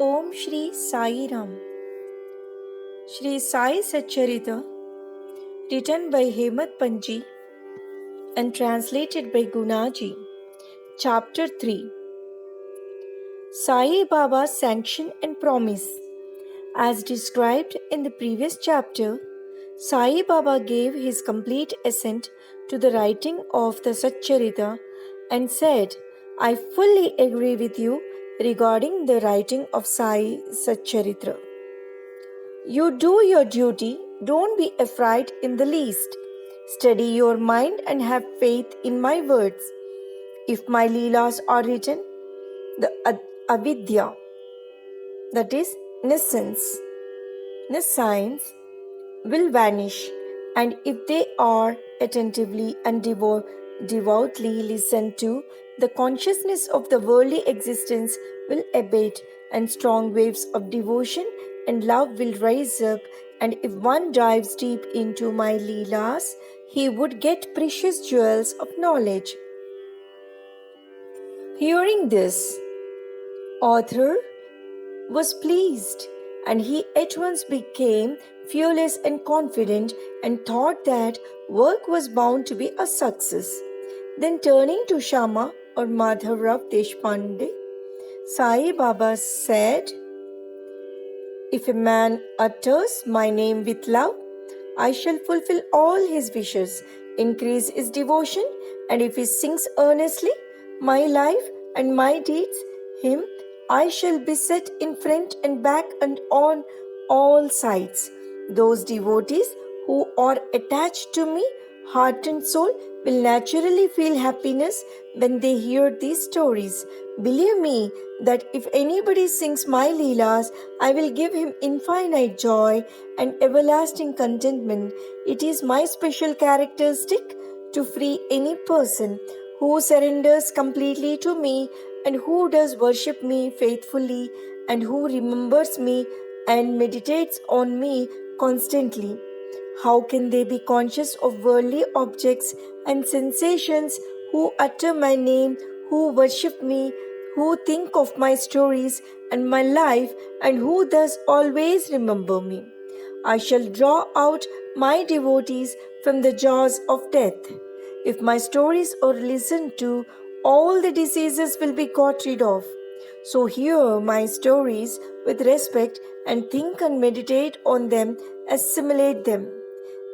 Om Sri Sai Ram. Shirdi Sai Satcharita, written by Hemadpantji and translated by Gunaji. Chapter 3. Sai Baba's sanction and promise. As described in the previous chapter, Sai Baba gave his complete assent to the writing of the Satcharita and said, I fully agree with you regarding the writing of Sai Satcharita. You do your duty, don't be afraid in the least. Steady your mind and have faith in my words. If my leelas are written, the avidya, that is nescience, will vanish, and if they are attentively and devoutly listened to, the consciousness of the worldly existence will abate, and strong waves of devotion and love will rise up, and if one dives deep into my leelas, he would get precious jewels of knowledge. Hearing this, author was pleased, and he at once became fearless and confident and thought that work was bound to be a success. Then turning to Shama or Madhavrao Deshpande, Sai Baba said, If a man utters my name with love, I shall fulfill all his wishes, increase his devotion, and if he sings earnestly my life and my deeds, him I shall beset in front and back and on all sides. Those devotees who are attached to me, heart and soul, will naturally feel happiness when they hear these stories. Believe me that if anybody sings my leelas, I will give him infinite joy and everlasting contentment. It is my special characteristic to free any person who surrenders completely to me and who does worship me faithfully and who remembers me and meditates on me constantly. How can they be conscious of worldly objects and sensations who utter my name, who worship me, who think of my stories and my life, and who thus always remember me? I shall draw out my devotees from the jaws of death. If my stories are listened to, all the diseases will be got rid of. So hear my stories with respect and think and meditate on them, assimilate them.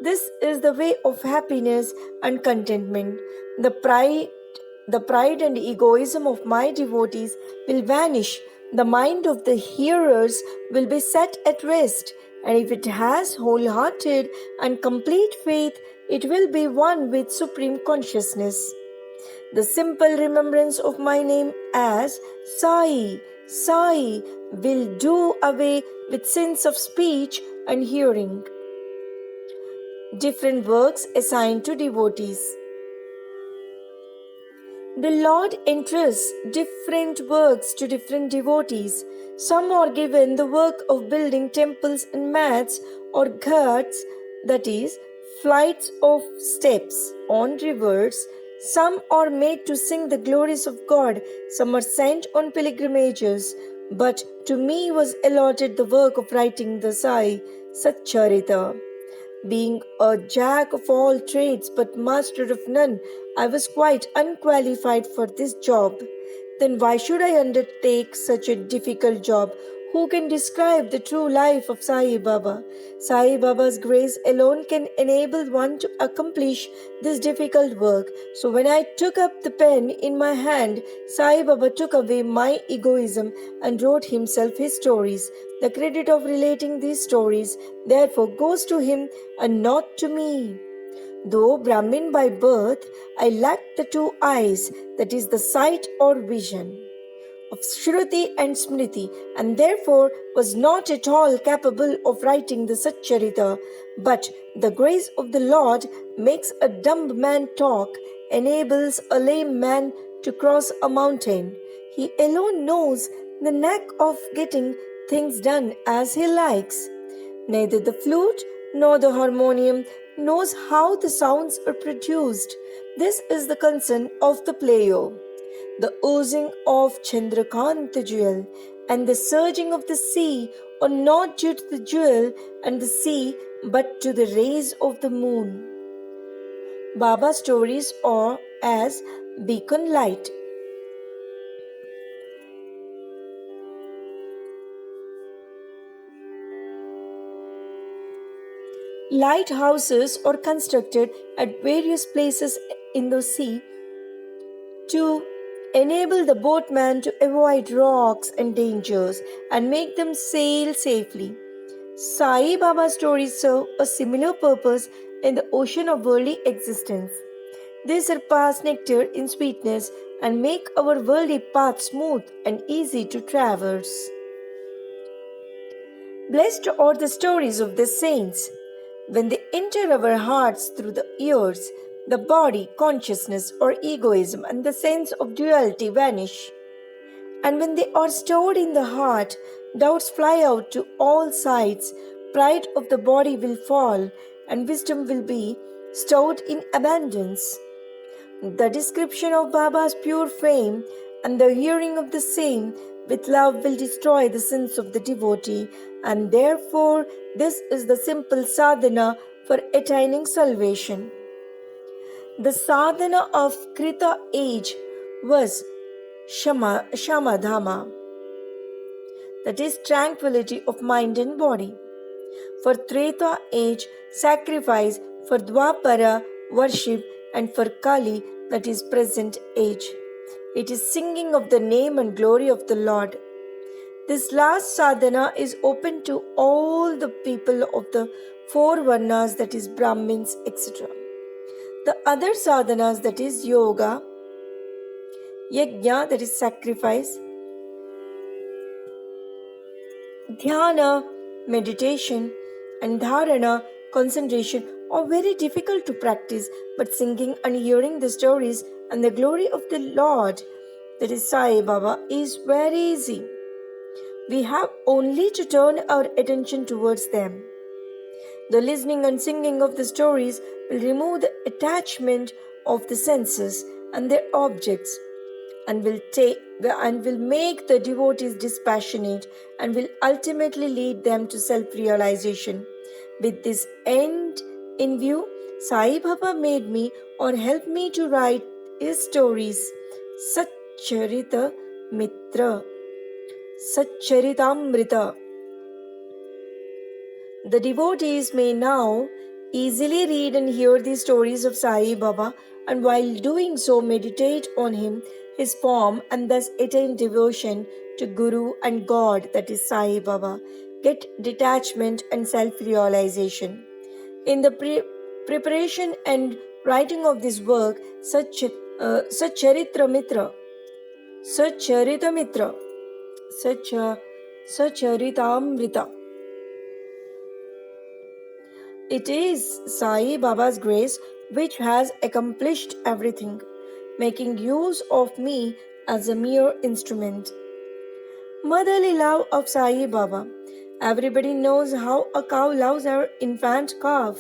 This is the way of happiness and contentment. The pride and egoism of my devotees will vanish. The mind of the hearers will be set at rest, and if it has wholehearted and complete faith, it will be one with supreme consciousness. The simple remembrance of my name as Sai, Sai will do away with sins of speech and hearing. Different works assigned to devotees. The Lord entrusts different works to different devotees. Some are given the work of building temples and mats or ghats, that is, flights of steps on rivers. Some are made to sing the glories of God. Some are sent on pilgrimages. But to me was allotted the work of writing the Sai Satcharita. Being a jack of all trades but master of none, I was quite unqualified for this job. Then why should I undertake such a difficult job? Who can describe the true life of Sai Baba? Sai Baba's grace alone can enable one to accomplish this difficult work. So when I took up the pen in my hand, Sai Baba took away my egoism and wrote himself his stories. The credit of relating these stories, therefore, goes to him and not to me. Though Brahmin by birth, I lacked the two eyes, that is, the sight or vision of Shruti and Smriti, and therefore was not at all capable of writing the Satcharita. But the grace of the Lord makes a dumb man talk, enables a lame man to cross a mountain. He alone knows the knack of getting things done as he likes. Neither the flute nor the harmonium knows how the sounds are produced. This is the concern of the player. The oozing of Chandrakanta jewel and the surging of the sea are not due to the jewel and the sea but to the rays of the moon. Baba stories are as beacon light. Lighthouses are constructed at various places in the sea to enable the boatman to avoid rocks and dangers and make them sail safely. Sai Baba stories serve a similar purpose in the ocean of worldly existence. They surpass nectar in sweetness and make our worldly path smooth and easy to traverse. Blessed are the stories of the saints. When they enter our hearts through the ears, the body, consciousness, or egoism and the sense of duality vanish. And when they are stored in the heart, doubts fly out to all sides, pride of the body will fall, and wisdom will be stored in abundance. The description of Baba's pure fame and the hearing of the same with love will destroy the sins of the devotee, and therefore this is the simple sadhana for attaining salvation. The sadhana of Krita age was Shamadhama, that is tranquility of mind and body. For Treta age, sacrifice; for Dwapara, worship; and for Kali, that is present age, it is singing of the name and glory of the Lord. This last sadhana is open to all the people of the four varnas, that is Brahmins, etc. The other sadhanas, that is yoga, yajna, that is sacrifice, dhyana, meditation, and dharana, concentration, are very difficult to practice, but singing and hearing the stories and the glory of the Lord, that is Sai Baba, is very easy. We have only to turn our attention towards them. The listening and singing of the stories will remove the attachment of the senses and their objects, and will make the devotees dispassionate, and will ultimately lead them to self-realization. With this end in view, Sai Baba made me or helped me to write his stories, Satcharita Mitra, Satcharitamrita. The devotees may now easily read and hear the stories of Sai Baba, and while doing so meditate on him, his form, and thus attain devotion to Guru and God, that is Sai Baba, get detachment and self-realization. In the preparation and writing of this work, Satcharita Mitra, Satcharitamrita, it is Sai Baba's grace which has accomplished everything, making use of me as a mere instrument. Motherly love of Sai Baba. Everybody knows how a cow loves her infant calf.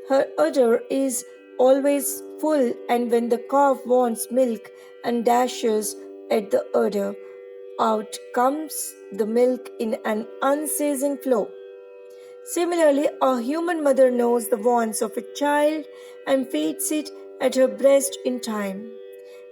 Her udder is always full, and when the calf wants milk and dashes at the udder, out comes the milk in an unceasing flow. Similarly, a human mother knows the wants of a child and feeds it at her breast in time.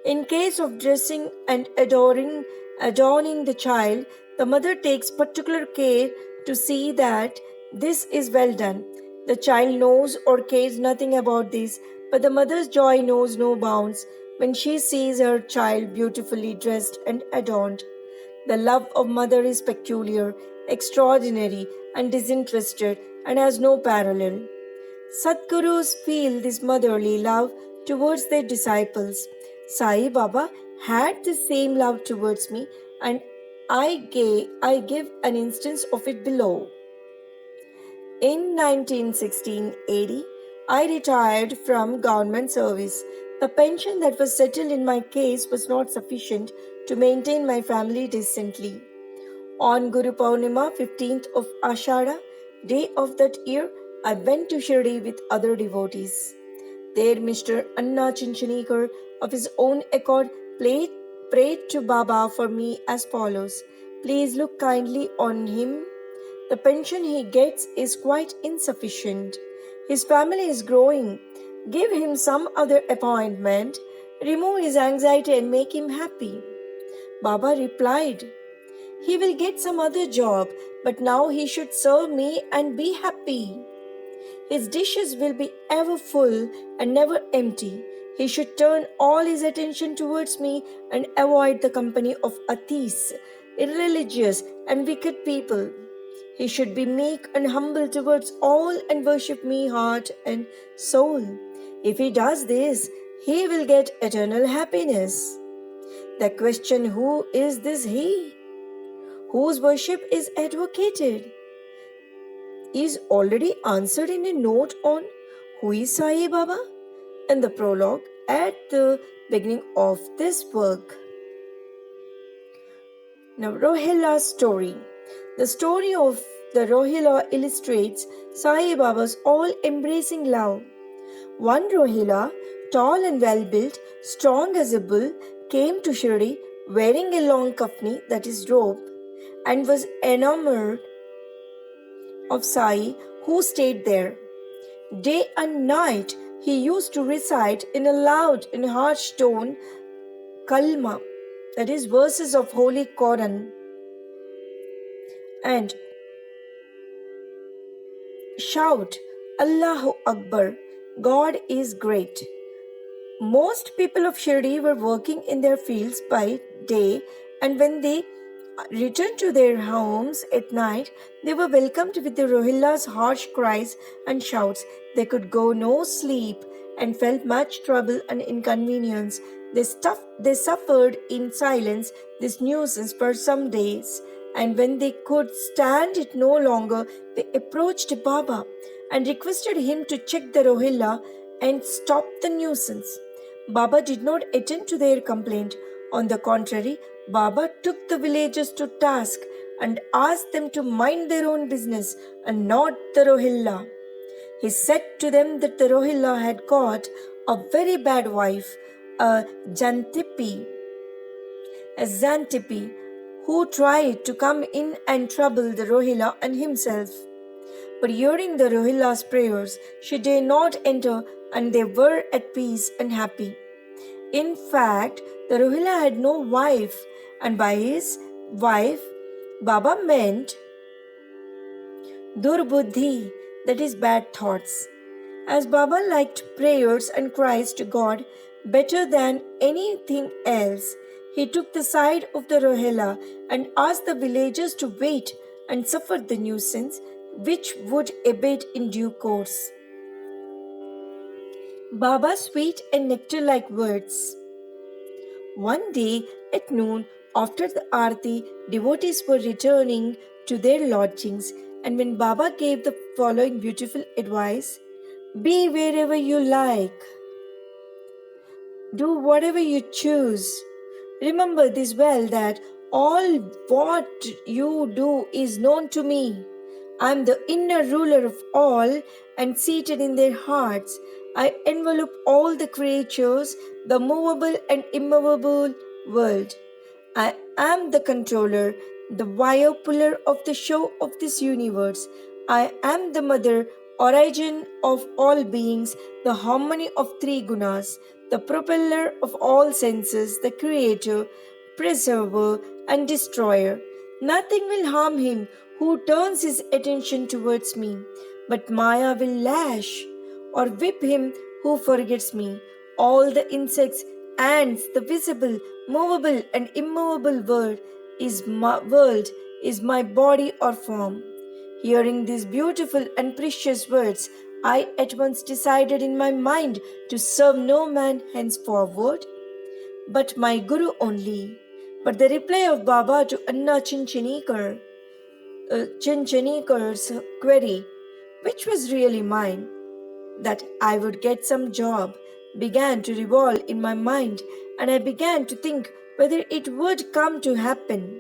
In case of dressing and adorning the child, the mother takes particular care to see that this is well done. The child knows or cares nothing about this, but the mother's joy knows no bounds when she sees her child beautifully dressed and adorned. The love of mother is peculiar, extraordinary, and disinterested, and has no parallel. Sadgurus feel this motherly love towards their disciples. Sai Baba had the same love towards me, and I give an instance of it below. In 1916-80, I retired from government service. The pension that was settled in my case was not sufficient to maintain my family decently. On Guru Purnima, 15th of Ashada, day of that year, I went to Shirdi with other devotees. There Mr. Anna Chinchanikar, of his own accord, prayed to Baba for me as follows. Please look kindly on him. The pension he gets is quite insufficient. His family is growing. Give him some other appointment. Remove his anxiety and make him happy. Baba replied, he will get some other job, but now he should serve me and be happy. His dishes will be ever full and never empty. He should turn all his attention towards me and avoid the company of atheists, irreligious and wicked people. He should be meek and humble towards all and worship me heart and soul. If he does this, he will get eternal happiness. The question, who is this he, whose worship is advocated, is already answered in a note on Who is Sai Baba in the prologue at the beginning of this work. Now, Rohilla's story. The story of the Rohilla illustrates Sai Baba's all-embracing love. One Rohilla, tall and well-built, strong as a bull, came to Shirdi wearing a long kafni, that is robe, and was enamored of Sai, who stayed there. Day and night he used to recite in a loud and harsh tone kalma, that is verses of Holy Quran, and shout Allahu Akbar, God is great. Most people of Shirdi were working in their fields by day, and when they returned to their homes at night, they were welcomed with the Rohilla's harsh cries and shouts. They could go no sleep and felt much trouble and inconvenience. They suffered in silence this nuisance for some days, and when they could stand it no longer, they approached Baba and requested him to check the Rohilla and stop the nuisance. Baba did not attend to their complaint. On the contrary, Baba took the villagers to task and asked them to mind their own business and not the Rohilla. He said to them that the Rohilla had got a very bad wife, a Xantippe, who tried to come in and trouble the Rohilla and himself. But hearing the Rohilla's prayers, she dare not enter, and they were at peace and happy. In fact, the Rohilla had no wife, and by his wife, Baba meant Durbuddhi, that is bad thoughts. As Baba liked prayers and cries to God better than anything else, he took the side of the Rohilla and asked the villagers to wait and suffer the nuisance, which would abate in due course. Baba's sweet and nectar-like words. One day at noon, after the Aarti, devotees were returning to their lodgings, and when Baba gave the following beautiful advice, be wherever you like, do whatever you choose. Remember this well, that all what you do is known to me. I am the inner ruler of all, and seated in their hearts, I envelop all the creatures, the movable and immovable world. I am the controller, the wire puller of the show of this universe. I am the mother, origin of all beings, the harmony of three gunas, the propeller of all senses, the creator, preserver, and destroyer. Nothing will harm him who turns his attention towards me, but Maya will lash or whip him who forgets me. All the insects, ants, the visible, movable, and immovable world is my body or form. Hearing these beautiful and precious words, I at once decided in my mind to serve no man henceforward, but my Guru only. But the reply of Baba to Anna Chinchanikar's query, which was really mine, that I would get some job, began to revolve in my mind, and I began to think whether it would come to happen.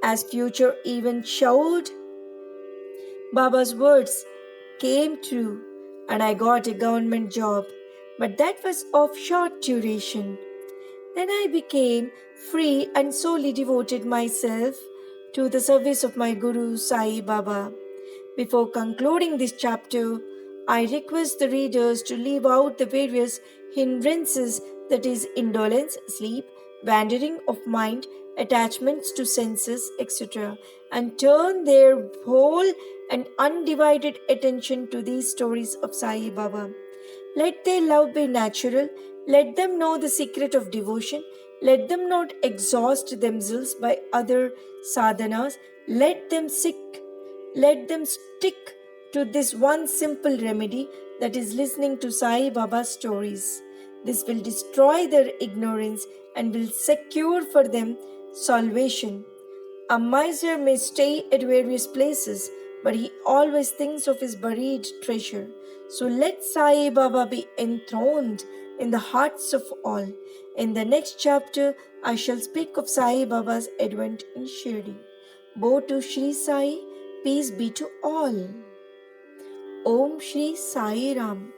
As future events showed, Baba's words came true, and I got a government job, but that was of short duration. Then I became free and solely devoted myself to the service of my Guru Sai Baba. Before concluding this chapter, I request the readers to leave out the various hindrances, that is, indolence, sleep, wandering of mind, attachments to senses, etc., and turn their whole and undivided attention to these stories of Sai Baba. Let their love be natural. Let them know the secret of devotion. Let them not exhaust themselves by other sadhanas. Let them stick to this one simple remedy, that is listening to Sai Baba's stories. This will destroy their ignorance and will secure for them salvation. A miser may stay at various places, but he always thinks of his buried treasure. So let Sai Baba be enthroned in the hearts of all. In the next chapter, I shall speak of Sai Baba's advent in Shirdi. Bow to Sri Sai, peace be to all. Om Sri Sai Ram.